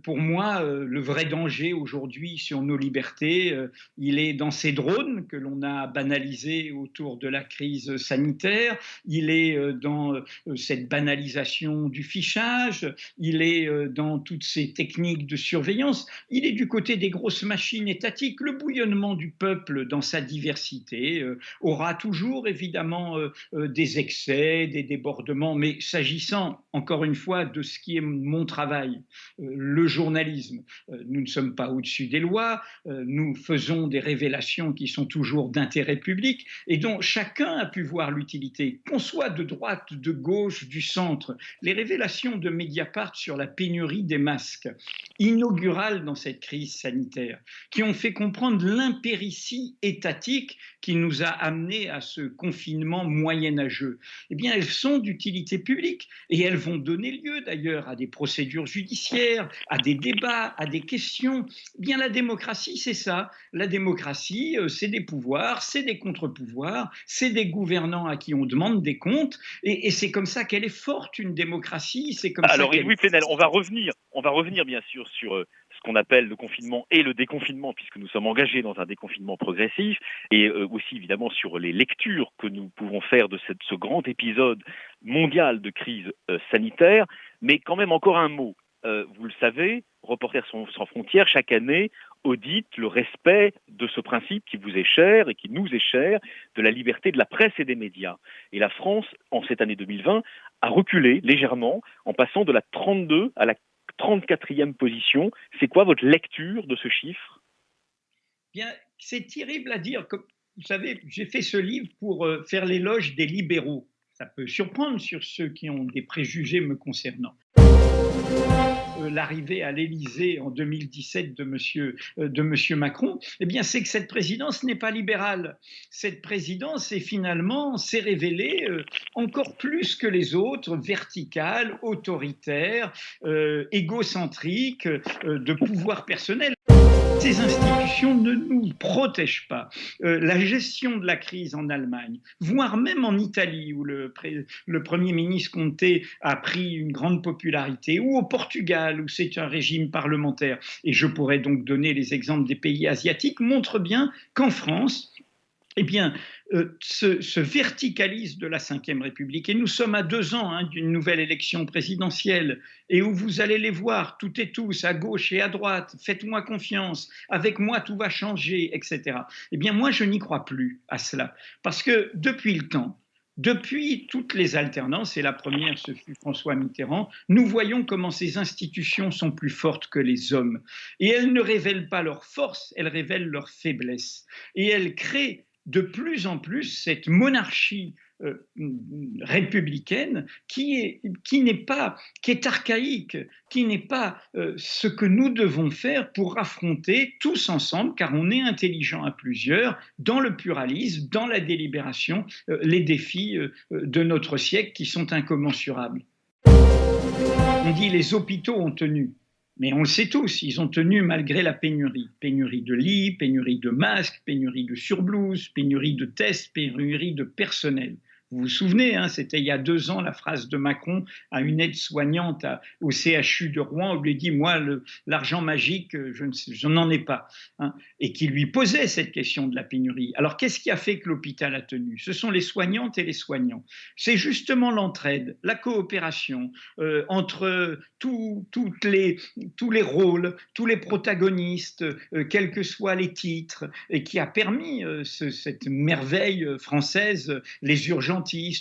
pour moi, le vrai danger aujourd'hui sur nos libertés, il est dans ces drones que l'on a banalisés autour de la crise sanitaire, il est dans cette banalisation du fichage, il est dans toutes ces techniques de surveillance, il est du côté des grosses machines étatiques. Le bouillonnement du peuple dans sa diversité aura toujours évidemment des excès, des débordements, mais s'agissant encore une fois de ce qui est mon travail, le journalisme. Nous ne sommes pas au-dessus des lois, nous faisons des révélations qui sont toujours d'intérêt public et dont chacun a pu voir l'utilité, qu'on soit de droite, de gauche, du centre. Les révélations de Mediapart sur la pénurie des masques, inaugurales dans cette crise sanitaire, qui ont fait comprendre l'impéritie étatique qui nous a amenés à ce confinement moyenâgeux, eh bien, elles sont d'utilité publique et elles vont donner lieu d'ailleurs à des procédures judiciaires, à des débats, à des questions. Eh bien, la démocratie, c'est ça. La démocratie, c'est des pouvoirs, c'est des contre-pouvoirs, c'est des gouvernants à qui on demande des comptes et c'est comme ça qu'elle est forte, une démocratie. C'est comme ça Alors, qu'elle Louis est. Plenel, on va revenir bien sûr sur ce qu'on appelle le confinement et le déconfinement, puisque nous sommes engagés dans un déconfinement progressif, et aussi évidemment sur les lectures que nous pouvons faire de ce grand épisode mondial de crise sanitaire. Mais quand même encore un mot. Vous le savez, Reporters sans frontières, chaque année, audite le respect de ce principe qui vous est cher et qui nous est cher, de la liberté de la presse et des médias. Et la France, en cette année 2020, a reculé légèrement en passant de la 32 à la 34e position. C'est quoi votre lecture de ce chiffre? Bien, c'est terrible à dire. Comme, vous savez, j'ai fait ce livre pour faire l'éloge des libéraux. Ça peut surprendre sur ceux qui ont des préjugés me concernant. L'arrivée à l'Élysée en 2017 de monsieur Macron, eh bien, c'est que cette présidence n'est pas libérale. Cette présidence s'est révélée encore plus que les autres, verticale, autoritaire, égocentrique, de pouvoir personnel. Ces institutions ne nous protègent pas. La gestion de la crise en Allemagne, voire même en Italie, où le Premier ministre Conte a pris une grande popularité, ou au Portugal, où c'est un régime parlementaire, et je pourrais donc donner les exemples des pays asiatiques, montrent bien qu'en France, eh bien, ce verticalisme de la Ve République, et nous sommes à 2 ans d'une nouvelle élection présidentielle, et où vous allez les voir, toutes et tous, à gauche et à droite, faites-moi confiance, avec moi tout va changer, etc. Eh bien, moi, je n'y crois plus à cela, parce que depuis le temps, depuis toutes les alternances, et la première, ce fut François Mitterrand, nous voyons comment ces institutions sont plus fortes que les hommes. Et elles ne révèlent pas leur force, elles révèlent leur faiblesse. Et elles créent de plus en plus cette monarchie républicaine qui est archaïque, qui n'est pas ce que nous devons faire pour affronter tous ensemble, car on est intelligent à plusieurs, dans le pluralisme, dans la délibération, les défis de notre siècle qui sont incommensurables. On dit les hôpitaux ont tenu. Mais on le sait tous, ils ont tenu malgré la pénurie. Pénurie de lits, pénurie de masques, pénurie de surblouses, pénurie de tests, pénurie de personnel. Vous vous souvenez, c'était il y a 2 ans la phrase de Macron à une aide-soignante au CHU de Rouen, où il lui dit « moi, l'argent magique, je n'en ai pas ». Et qui lui posait cette question de la pénurie. Alors qu'est-ce qui a fait que l'hôpital a tenu? Ce sont les soignantes et les soignants. C'est justement l'entraide, la coopération entre tous les rôles, tous les protagonistes, quels que soient les titres, et qui a permis cette merveille française, les urgentistes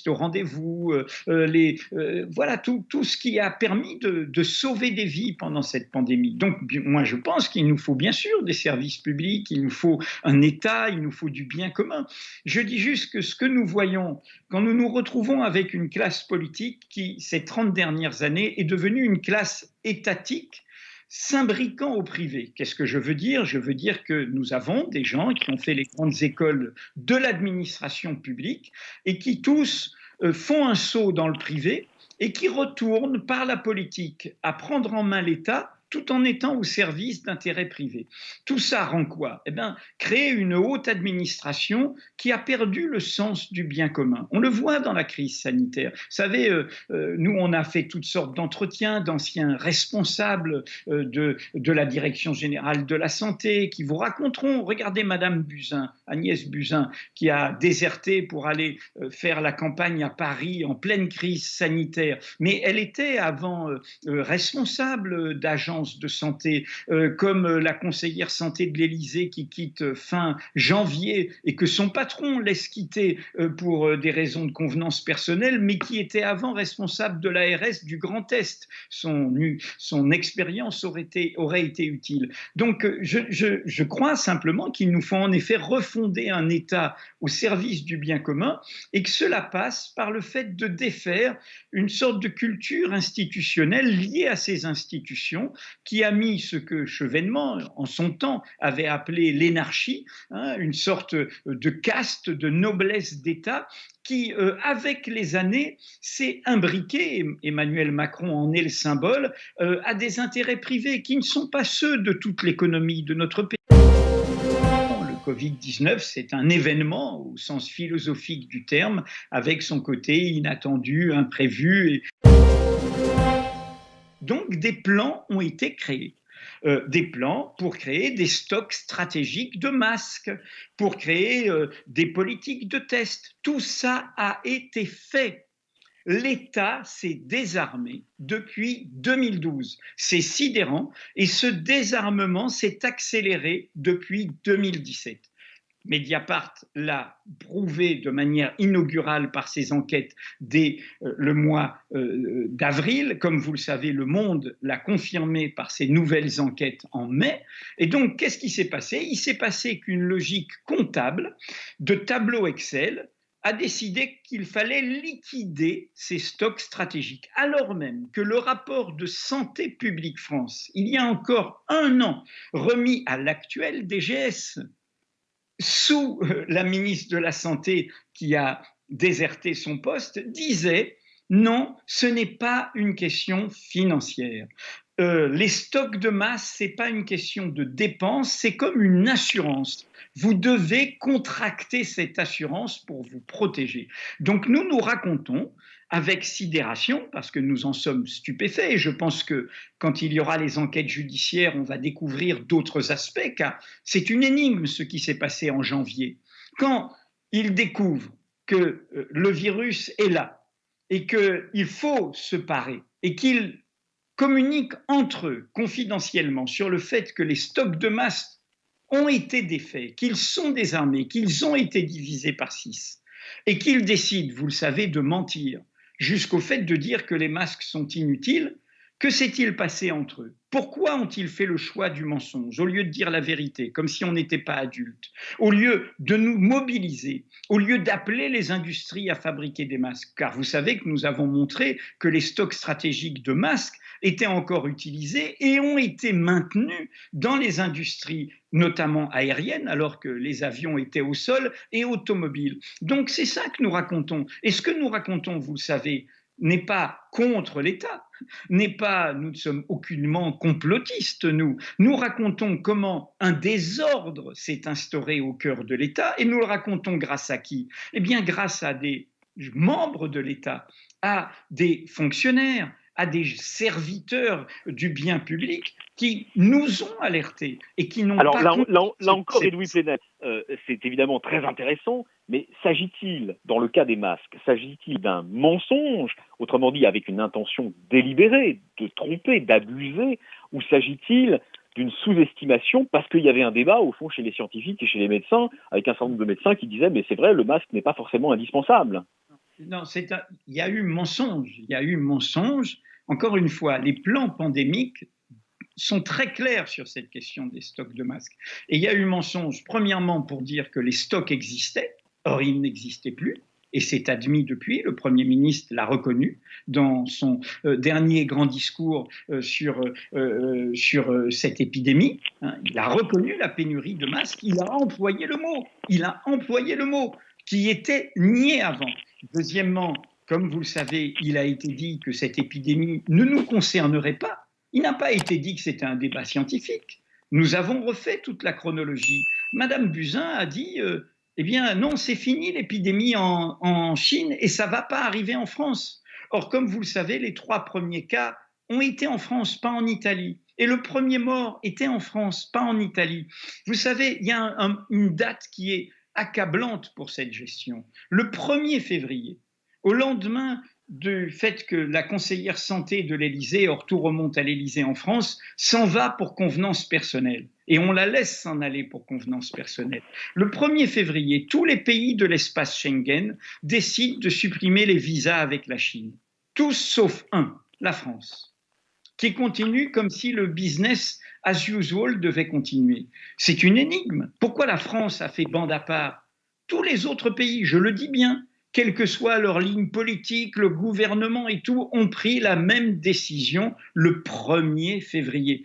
au rendez-vous, voilà tout ce qui a permis de sauver des vies pendant cette pandémie. Donc moi je pense qu'il nous faut bien sûr des services publics, il nous faut un État, il nous faut du bien commun. Je dis juste que ce que nous voyons quand nous nous retrouvons avec une classe politique qui, ces 30 dernières années, est devenue une classe étatique, s'imbriquant au privé. Qu'est-ce que je veux dire? Je veux dire que nous avons des gens qui ont fait les grandes écoles de l'administration publique et qui tous font un saut dans le privé et qui retournent par la politique à prendre en main l'État tout en étant au service d'intérêts privés. Tout ça rend quoi? Eh bien, créer une haute administration qui a perdu le sens du bien commun. On le voit dans la crise sanitaire. Vous savez, nous, on a fait toutes sortes d'entretiens d'anciens responsables de la Direction générale de la santé qui vous raconteront, regardez Madame Buzyn, Agnès Buzyn, qui a déserté pour aller faire la campagne à Paris en pleine crise sanitaire. Mais elle était avant responsable d'agences de santé, comme la conseillère santé de l'Élysée qui quitte fin janvier et que son patron laisse quitter pour des raisons de convenance personnelle, mais qui était avant responsable de l'ARS du Grand Est. Son expérience aurait été utile. Donc, je crois simplement qu'il nous faut en effet refonder un État au service du bien commun et que cela passe par le fait de défaire une sorte de culture institutionnelle liée à ces institutions qui a mis ce que Chevènement, en son temps, avait appelé l'énarchie, hein, une sorte de caste, de noblesse d'État qui, avec les années, s'est imbriqué, Emmanuel Macron en est le symbole, à des intérêts privés qui ne sont pas ceux de toute l'économie de notre pays. Le Covid-19, c'est un événement au sens philosophique du terme, avec son côté inattendu, imprévu. Donc, des plans ont été créés. Des plans pour créer des stocks stratégiques de masques, pour créer des politiques de tests. Tout ça a été fait. L'État s'est désarmé depuis 2012. C'est sidérant et ce désarmement s'est accéléré depuis 2017. Mediapart l'a prouvé de manière inaugurale par ses enquêtes dès le mois d'avril. Comme vous le savez, Le Monde l'a confirmé par ses nouvelles enquêtes en mai. Et donc, qu'est-ce qui s'est passé? Il s'est passé qu'une logique comptable de tableau Excel a décidé qu'il fallait liquider ces stocks stratégiques, alors même que le rapport de Santé publique France, il y a encore un an, remis à l'actuel DGS, sous la ministre de la Santé qui a déserté son poste, disait non, ce n'est pas une question financière. Les stocks de masse, ce n'est pas une question de dépense, c'est comme une assurance. Vous devez contracter cette assurance pour vous protéger. Donc nous racontons avec sidération, parce que nous en sommes stupéfaits, et je pense que quand il y aura les enquêtes judiciaires, on va découvrir d'autres aspects, car c'est une énigme ce qui s'est passé en janvier. Quand ils découvrent que le virus est là, et qu'il faut se parer, et qu'ils communiquent entre eux confidentiellement sur le fait que les stocks de masse ont été défaits, qu'ils sont désarmés, qu'ils ont été divisés par 6, et qu'ils décident, vous le savez, de mentir, jusqu'au fait de dire que les masques sont inutiles. Que s'est-il passé entre eux? Pourquoi ont-ils fait le choix du mensonge au lieu de dire la vérité, comme si on n'était pas adultes? Au lieu de nous mobiliser, au lieu d'appeler les industries à fabriquer des masques, car vous savez que nous avons montré que les stocks stratégiques de masques étaient encore utilisés et ont été maintenus dans les industries, notamment aériennes, alors que les avions étaient au sol, et automobiles. Donc c'est ça que nous racontons. Et ce que nous racontons, vous le savez, n'est pas contre l'État, nous ne sommes aucunement complotistes, nous racontons comment un désordre s'est instauré au cœur de l'État, et nous le racontons grâce à qui? Eh bien grâce à des membres de l'État, à des fonctionnaires, à des serviteurs du bien public qui nous ont alertés et qui n'ont pas... Alors là encore, Edoui Plenel, c'est évidemment très intéressant, mais s'agit-il, dans le cas des masques, s'agit-il d'un mensonge, autrement dit avec une intention délibérée, de tromper, d'abuser, ou s'agit-il d'une sous-estimation parce qu'il y avait un débat au fond chez les scientifiques et chez les médecins, avec un certain nombre de médecins qui disaient mais c'est vrai, le masque n'est pas forcément indispensable. Non, il y a eu mensonge. Encore une fois, les plans pandémiques sont très clairs sur cette question des stocks de masques. Et il y a eu mensonge, premièrement, pour dire que les stocks existaient, or ils n'existaient plus. Et c'est admis depuis, le Premier ministre l'a reconnu dans son dernier grand discours sur cette épidémie. Hein, il a reconnu la pénurie de masques, il a employé le mot qui était nié avant. Deuxièmement, comme vous le savez, il a été dit que cette épidémie ne nous concernerait pas, Il n'a pas été dit que c'était un débat scientifique. Nous avons refait toute la chronologie. Madame Buzyn a dit eh bien non, c'est fini l'épidémie en Chine et ça ne va pas arriver en France. Or, comme vous le savez, les 3 premiers cas ont été en France, pas en Italie. Et le premier mort était en France, pas en Italie. Vous savez, il y a une date qui est accablante pour cette gestion. Le 1er février, au lendemain du fait que la conseillère santé de l'Élysée, or tout remonte à l'Élysée en France, s'en va pour convenance personnelle. Et on la laisse s'en aller pour convenance personnelle. Le 1er février, tous les pays de l'espace Schengen décident de supprimer les visas avec la Chine. Tous sauf un, la France, qui continue comme si le business as usual devait continuer. C'est une énigme. Pourquoi la France a fait bande à part? Tous les autres pays, je le dis bien, quelle que soit leur ligne politique, le gouvernement et tout, ont pris la même décision le 1er février.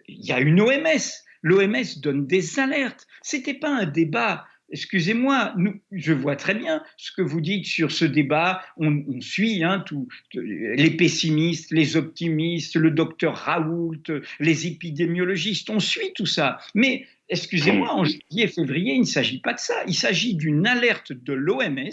Il y a une OMS. L'OMS donne des alertes. Ce n'était pas un débat. Excusez-moi, je vois très bien ce que vous dites sur ce débat. On suit les pessimistes, les optimistes, le docteur Raoult, les épidémiologistes. On suit tout ça. Mais excusez-moi, en janvier, février, il ne s'agit pas de ça. Il s'agit d'une alerte de l'OMS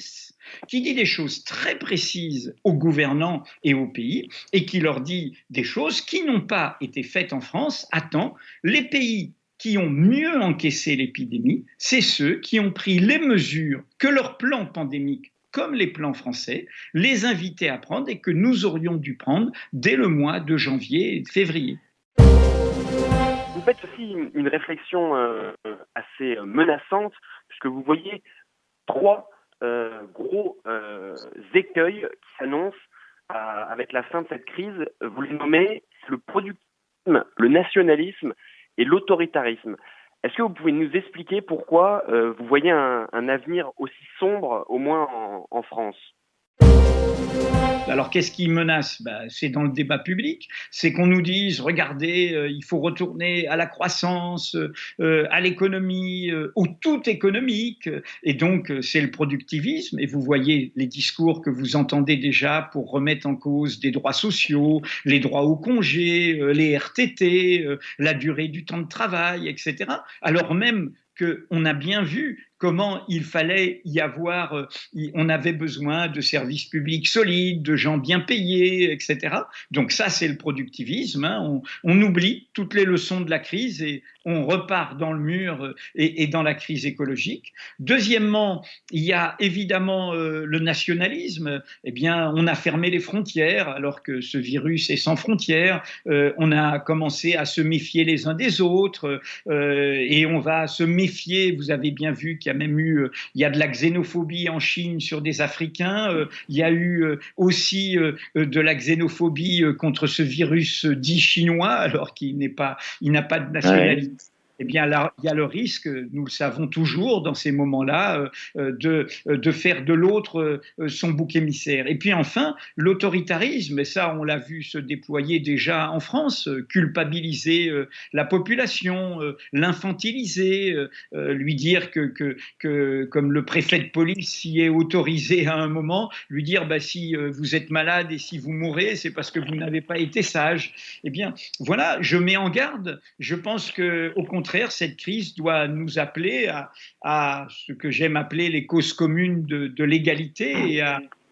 qui dit des choses très précises aux gouvernants et aux pays et qui leur dit des choses qui n'ont pas été faites en France. Attends, les pays qui ont mieux encaissé l'épidémie, c'est ceux qui ont pris les mesures que leur plan pandémique, comme les plans français, les invitaient à prendre et que nous aurions dû prendre dès le mois de janvier et de février. Vous faites aussi une réflexion assez menaçante, puisque vous voyez 3 gros écueils qui s'annoncent avec la fin de cette crise. Vous les nommez le productivisme, le nationalisme et l'autoritarisme. Est-ce que vous pouvez nous expliquer pourquoi vous voyez un avenir aussi sombre, au moins en France ? Alors, qu'est-ce qui menace? C'est dans le débat public. C'est qu'on nous dise, regardez, il faut retourner à la croissance, à l'économie, au tout économique. Et donc, c'est le productivisme. Et vous voyez les discours que vous entendez déjà pour remettre en cause des droits sociaux, les droits au congé, les RTT, la durée du temps de travail, etc. Alors même qu'on a bien vu comment il fallait y avoir, on avait besoin de services publics solides, de gens bien payés, etc. Donc ça, c'est le productivisme. On oublie toutes les leçons de la crise et on repart dans le mur et dans la crise écologique. Deuxièmement, il y a évidemment le nationalisme. Eh bien, on a fermé les frontières alors que ce virus est sans frontières. On a commencé à se méfier les uns des autres et on va se méfier. Vous avez bien vu qu'il y a même eu, il y a de la xénophobie en Chine sur des Africains. Il y a eu aussi de la xénophobie contre ce virus dit chinois alors qu'il n'a pas de nationalité. Ouais. Eh bien, là, il y a le risque, nous le savons toujours dans ces moments-là, de faire de l'autre son bouc émissaire. Et puis enfin, l'autoritarisme, et ça, on l'a vu se déployer déjà en France, culpabiliser la population, l'infantiliser, lui dire que, comme le préfet de police s'y est autorisé à un moment, lui dire si vous êtes malade et si vous mourrez, c'est parce que vous n'avez pas été sage. Eh bien, voilà, je mets en garde. Je pense qu'au contraire, cette crise doit nous appeler à ce que j'aime appeler les causes communes de l'égalité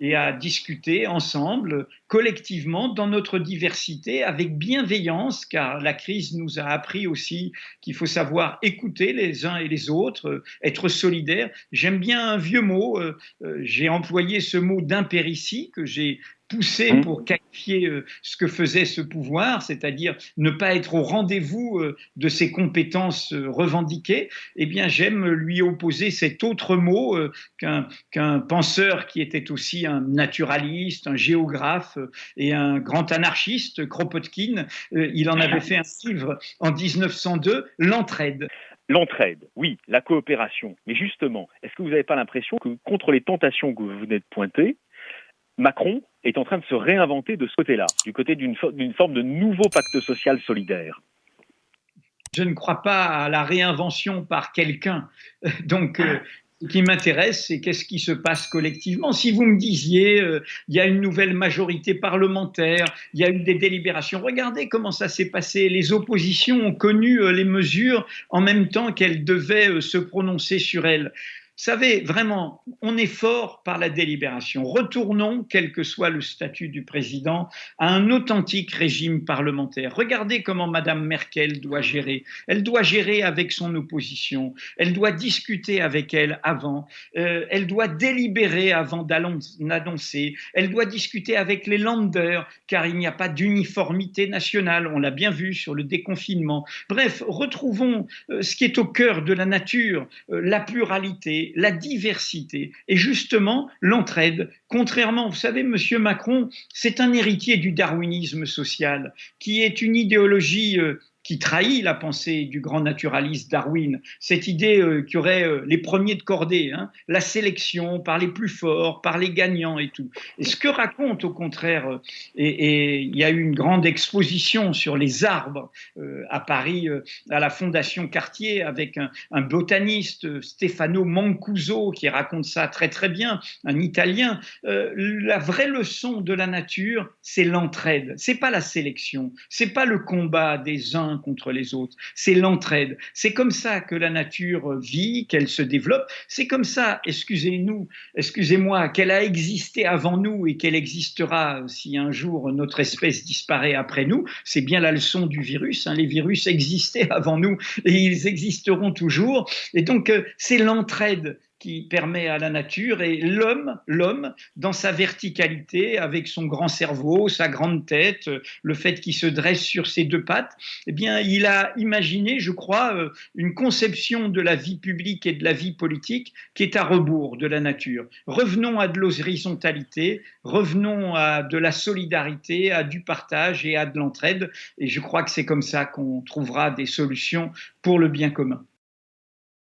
et à discuter ensemble, collectivement, dans notre diversité, avec bienveillance, car la crise nous a appris aussi qu'il faut savoir écouter les uns et les autres, être solidaires. J'aime bien un vieux mot, j'ai employé ce mot d'impéritie que j'ai poussé pour qualifier ce que faisait ce pouvoir, c'est-à-dire ne pas être au rendez-vous de ses compétences revendiquées. Eh bien, j'aime lui opposer cet autre mot qu'un penseur qui était aussi un naturaliste, un géographe et un grand anarchiste, Kropotkin. Il en avait fait un livre en 1902, L'entraide. L'entraide, oui, la coopération. Mais justement, est-ce que vous n'avez pas l'impression que contre les tentations que vous venez de pointer, Macron est en train de se réinventer de ce côté-là, du côté d'une forme de nouveau pacte social solidaire? Je ne crois pas à la réinvention par quelqu'un. Donc, Ce qui m'intéresse, c'est qu'est-ce qui se passe collectivement. Si vous me disiez, il y a une nouvelle majorité parlementaire, il y a eu des délibérations, regardez comment ça s'est passé. Les oppositions ont connu les mesures en même temps qu'elles devaient se prononcer sur elles. Vous savez, vraiment, on est fort par la délibération. Retournons, quel que soit le statut du président, à un authentique régime parlementaire. Regardez comment Madame Merkel doit gérer. Elle doit gérer avec son opposition. Elle doit discuter avec elle avant. Elle doit délibérer avant d'annoncer. Elle doit discuter avec les Länder, car il n'y a pas d'uniformité nationale. On l'a bien vu sur le déconfinement. Bref, retrouvons ce qui est au cœur de la nature, la pluralité, la diversité et justement l'entraide. Contrairement, vous savez, Monsieur Macron, c'est un héritier du darwinisme social, qui est une idéologie qui trahit la pensée du grand naturaliste Darwin, cette idée qu'il y aurait les premiers de cordée, hein, la sélection par les plus forts, par les gagnants et tout. Et ce que raconte au contraire, et il y a eu une grande exposition sur les arbres à Paris, à la Fondation Cartier, avec un botaniste, Stefano Mancuso, qui raconte ça très très bien, un Italien. La vraie leçon de la nature, c'est l'entraide, c'est pas la sélection, c'est pas le combat des uns contre les autres, c'est l'entraide. C'est comme ça que la nature vit, qu'elle se développe. C'est comme ça, excusez-moi, qu'elle a existé avant nous et qu'elle existera si un jour notre espèce disparaît après nous. C'est bien la leçon du virus, hein. Les virus existaient avant nous et ils existeront toujours. Et donc, c'est l'entraide qui permet à la nature et l'homme, dans sa verticalité, avec son grand cerveau, sa grande tête, le fait qu'il se dresse sur ses deux pattes, eh bien, il a imaginé, je crois, une conception de la vie publique et de la vie politique qui est à rebours de la nature. Revenons à de l'horizontalité, revenons à de la solidarité, à du partage et à de l'entraide. Et je crois que c'est comme ça qu'on trouvera des solutions pour le bien commun.